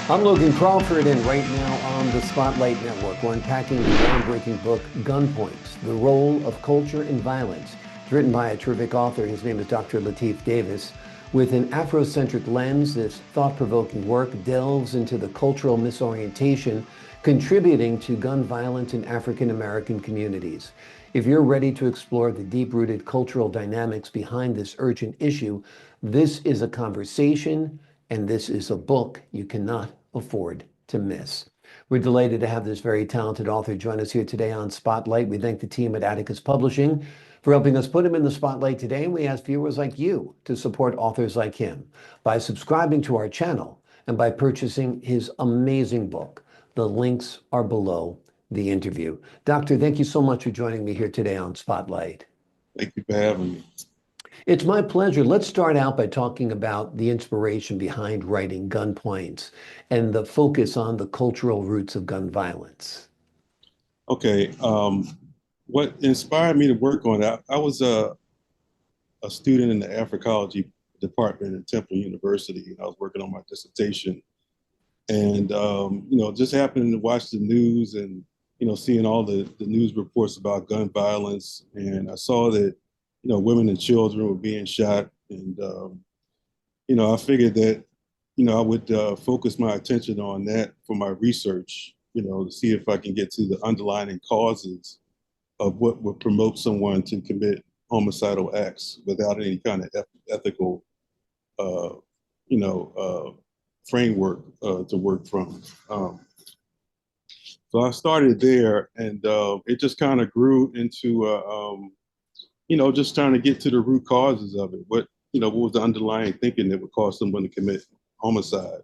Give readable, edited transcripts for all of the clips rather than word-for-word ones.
I'm Logan Crawford, and right now on the Spotlight Network, we're unpacking the groundbreaking book, Gunpoint, The Role of Culture in Violence. It's written by a terrific author. His name is Dr. Latif Davis. With an Afrocentric lens, this thought-provoking work delves into the cultural misorientation contributing to gun violence in African American communities. If you're ready to explore the deep-rooted cultural dynamics behind this urgent issue, this is a conversation and this is a book you cannot afford to miss. We're delighted to have this very talented author join us here today on Spotlight. We thank the team at Atticus Publishing for helping us put him in the spotlight today. We ask viewers like you to support authors like him by subscribing to our channel and by purchasing his amazing book. The links are below the interview. Doctor, thank you so much for joining me here today on Spotlight. Thank you for having me. It's my pleasure. Let's start out by talking about the inspiration behind writing Gunpoint and the focus on the cultural roots of gun violence. Okay, what inspired me to work on it, I was a student in the Africology department at Temple University, and I was working on my dissertation. And, just happening to watch the news and, seeing all the news reports about gun violence. And I saw that, women and children were being shot. And, I figured that, I would focus my attention on that for my research, to see if I can get to the underlying causes of what would promote someone to commit homicidal acts without any kind of ethical, uh, framework to work from. So I started there, and it just kind of grew into, just trying to get to the root causes of it. What was the underlying thinking that would cause someone to commit homicide?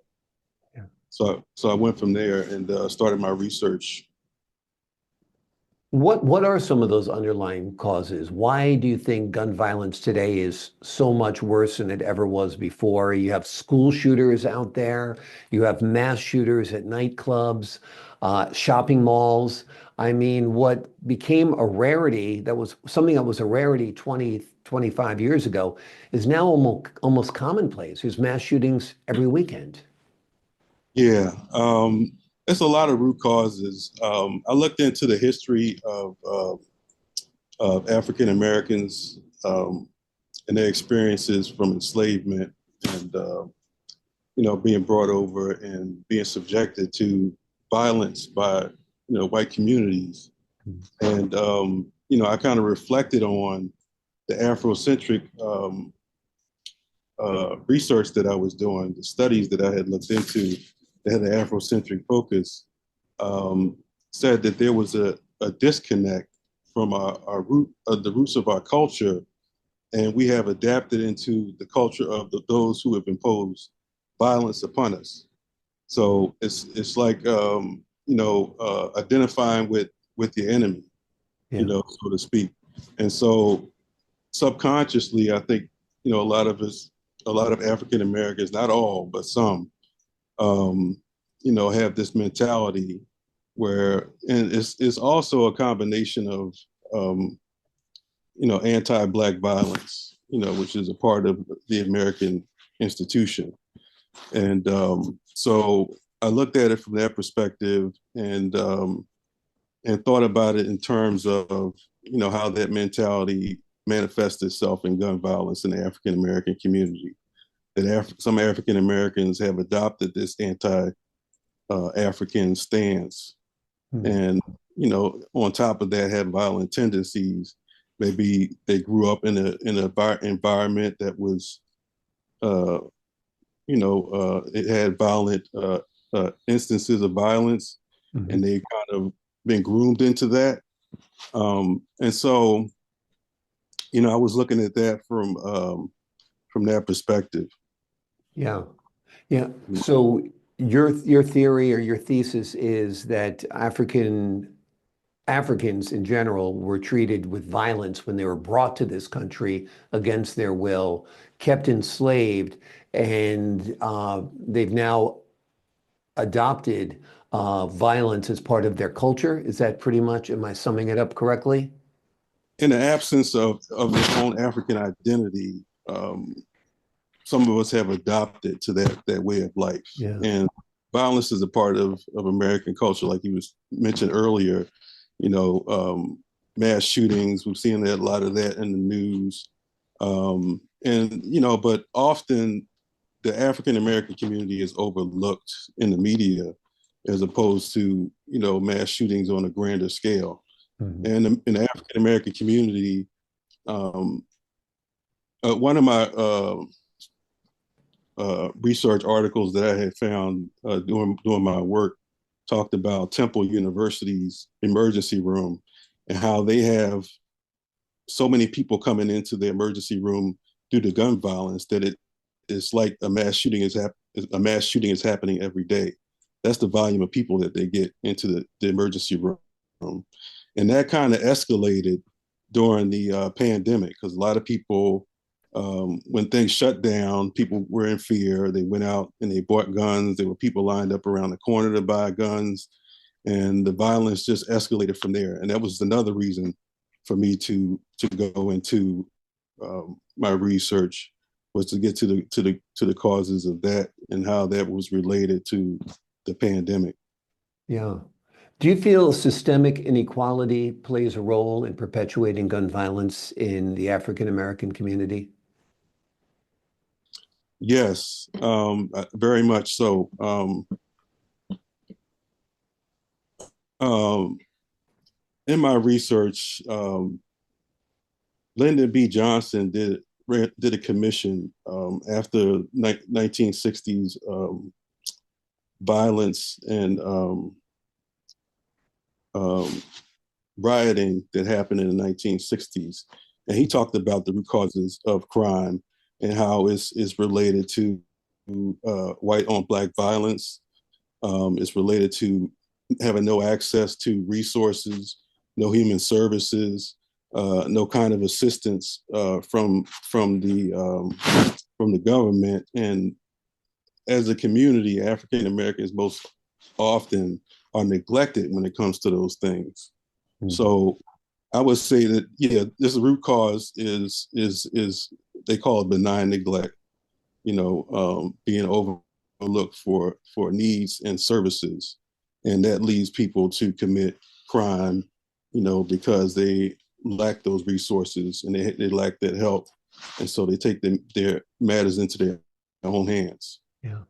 Yeah. So I went from there and started my research. What are some of those underlying causes? Why do you think gun violence today is so much worse than it ever was before? You have school shooters out there, you have mass shooters at nightclubs, shopping malls. I mean, what became a rarity, that was something that was a rarity 20, 25 years ago, is now almost commonplace. There's mass shootings every weekend. Yeah, it's a lot of root causes. I looked into the history of African Americans and their experiences from enslavement and being brought over and being subjected to violence by white communities. And I kind of reflected on the Afrocentric research that I was doing, the studies that I had looked into that had an Afrocentric focus, said that there was a disconnect from our root, the roots of our culture, and we have adapted into the culture of those who have imposed violence upon us. So it's like identifying with your enemy, Yeah. so to speak. And so subconsciously, I think a lot of African Americans, not all, but some, have this mentality where, and it's also a combination of, anti-Black violence, which is a part of the American institution. And so I looked at it from that perspective and thought about it in terms of, how that mentality manifests itself in gun violence in the African American community. That some African Americans have adopted this anti-African stance, and on top of that, have violent tendencies. Maybe they grew up in an environment that was, it had violent instances of violence, and they kind of been groomed into that. And so, I was looking at that from that perspective. Yeah. Yeah. So your theory or your thesis is that Africans in general were treated with violence when they were brought to this country against their will, kept enslaved, and they've now adopted violence as part of their culture. Is that pretty much, am I summing it up correctly? In the absence of their own African identity, some of us have adopted to that way of life. Yeah. And violence is a part of American culture, like you was mentioned earlier. You know, mass shootings. We've seen a lot of that in the news, and you know, but often the African American community is overlooked in the media, as opposed to mass shootings on a grander scale. Mhm. And in the African American community, um, one of my research articles that I had found doing my work talked about Temple University's emergency room and how they have so many people coming into the emergency room due to gun violence that it's like a mass shooting is happening every day. That's the volume of people that they get into the emergency room, and that kind of escalated during the pandemic because a lot of people, when things shut down, people were in fear. They went out and they bought guns. There were people lined up around the corner to buy guns, and the violence just escalated from there. And that was another reason for me to go into my research, was to get to the causes of that and how that was related to the pandemic. Yeah. Do you feel systemic inequality plays a role in perpetuating gun violence in the African American community? Yes, very much so. Um, in my research, Lyndon B. Johnson did a commission after 1960s violence and um, rioting that happened in the 1960s, and he talked about the root causes of crime and how it's related to white on black violence. It's related to having no access to resources, no human services, no kind of assistance from the government. And as a community, African Americans most often are neglected when it comes to those things. Mhm. So I would say that this root cause is they call it benign neglect. Being overlooked for needs and services, and that leads people to commit crime. Because they lack those resources and they lack that help, and so they take their matters into their own hands. Yeah.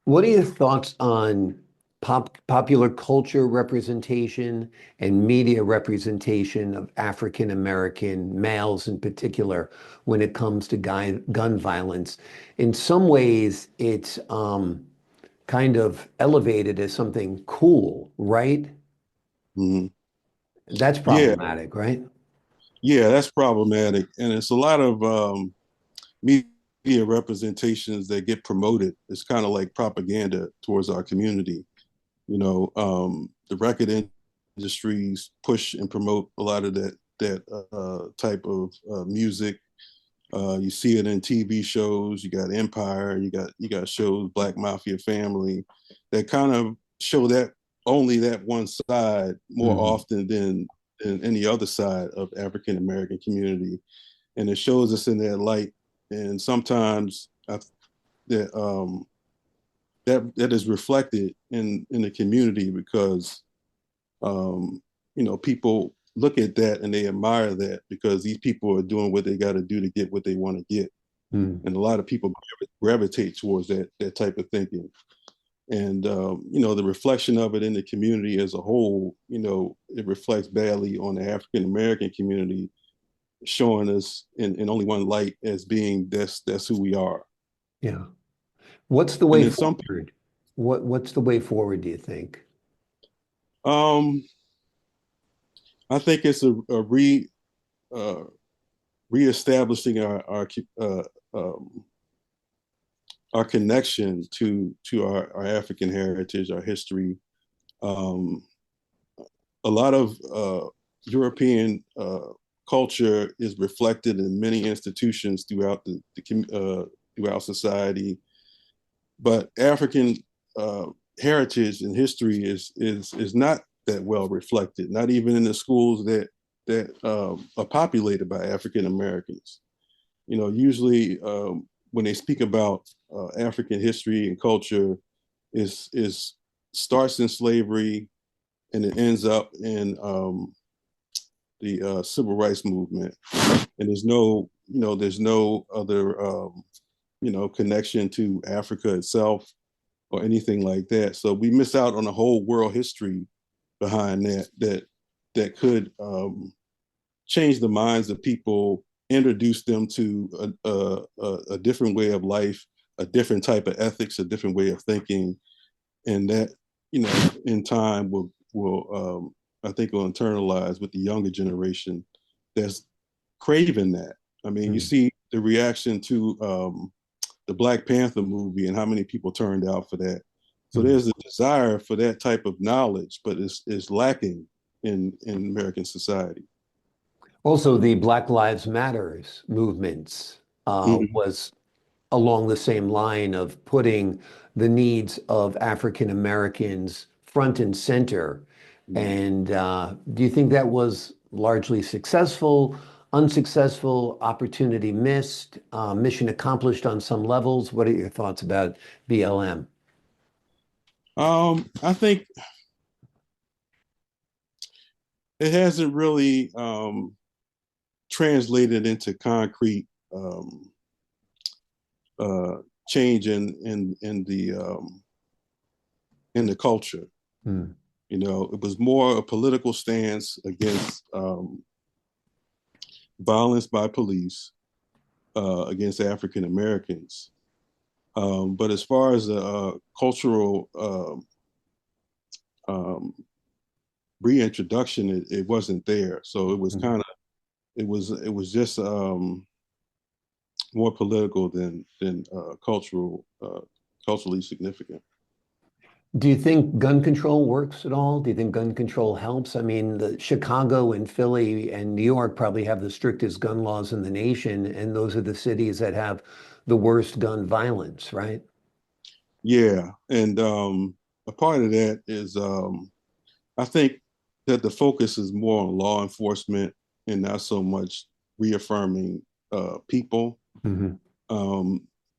What are your thoughts on popular culture representation and media representation of African American males in particular when it comes to gun violence? In some ways, it's kind of elevated as something cool, right? Mm-hmm. That's Yeah, problematic, right? yeah, that's problematic, and it's a lot of media representations that get promoted. It's kind of like propaganda towards our community. The record industries push and promote a lot of that type of music. You see it in TV shows. You got Empire. You got shows Black Mafia Family that kind of show that only that one side more Hmm. often than any other side of African American community, and it shows us in that light. And sometimes that that is reflected in the community because people look at that and they admire that because these people are doing what they got to do to get what they want to get, Mm. and a lot of people gravitate towards that type of thinking. And the reflection of it in the community as a whole, it reflects badly on the African American community, showing us in only one light as being that's who we are. Yeah. What's the And way then some forward? What's the way forward, do you think? um I think it's a uh, reestablishing uh, um, our connection to our African heritage, our history. Um, a lot of European culture is reflected in many institutions throughout society, but African uh, heritage and history is not that well reflected. Not even in the schools that are populated by African Americans. Usually when they speak about African history and culture, is starts in slavery and it ends up in the civil rights movement. And there's no other connection to Africa itself or anything like that. So we miss out on a whole world history behind that could change the minds of people, introduce them to a different way of life, a different type of ethics, a different way of thinking, and that in time will I think will internalize with the younger generation that's craving that. I mean, you see the reaction to the Black Panther movie and how many people turned out for that. So there's a desire for that type of knowledge, but it's lacking in American society. Also, the Black Lives Matters movements was along the same line of putting the needs of African Americans front and center. And do you think that was largely successful, unsuccessful, opportunity missed, mission accomplished on some levels? What are your thoughts about BLM? I think it hasn't really translated into concrete change in the culture. It was more a political stance against violence by police against African Americans. But as far as the cultural reintroduction, it wasn't there. So it was it was just more political than culturally significant. Do you think gun control works at all? Do you think gun control helps? I mean, the Chicago and Philly and New York probably have the strictest gun laws in the nation, and those are the cities that have the worst gun violence, right? Yeah, and a part of that is I think that the focus is more on law enforcement and not so much reaffirming people.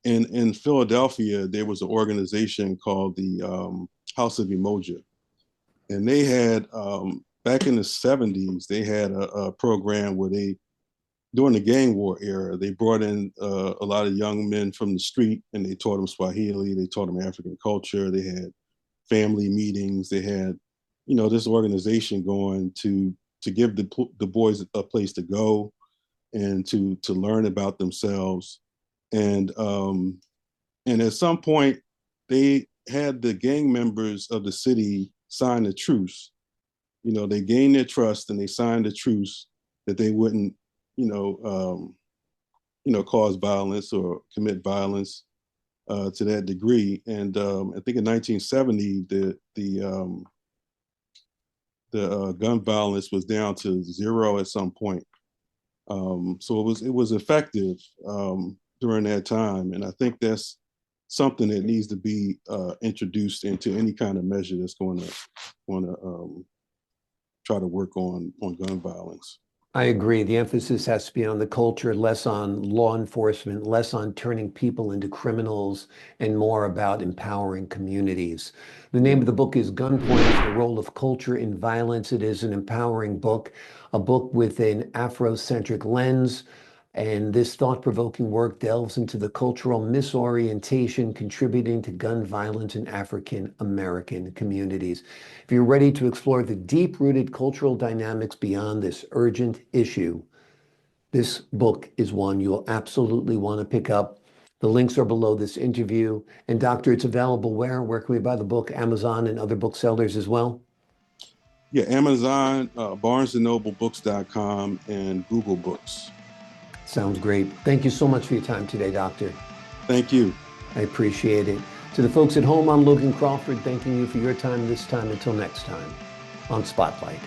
In Philadelphia, there was an organization called the House of Emoja, and they had back in the 70s, they had a program where during the gang war era, they brought in a lot of young men from the street and they taught them Swahili, they taught them African culture, they had family meetings, they had, this organization going to give the boys a place to go and to learn about themselves. And at some point, they had the gang members of the city sign a truce. They gained their trust and they signed a truce that they wouldn't, cause violence or commit violence to that degree. And I think in 1970, the gun violence was down to 0 at some point. So it was effective during that time, and I think that's something that needs to be introduced into any kind of measure that's going to try to work on gun violence. I agree. The emphasis has to be on the culture, less on law enforcement, less on turning people into criminals, and more about empowering communities. The name of the book is Gunpoint: The Role of Culture in Violence. It is an empowering book, a book with an Afrocentric lens. And this thought-provoking work delves into the cultural misorientation contributing to gun violence in African American communities. If you're ready to explore the deep-rooted cultural dynamics beyond this urgent issue, this book is one you'll absolutely want to pick up. The links are below this interview. And Doctor, it's available where? Where can we buy the book? Amazon and other booksellers as well? Yeah, Amazon, BarnesandNobleBooks.com, and Google Books. Sounds great. Thank you so much for your time today, Doctor. Thank you. I appreciate it. To the folks at home, I'm Logan Crawford, thanking you for your time this time. Until next time on Spotlight.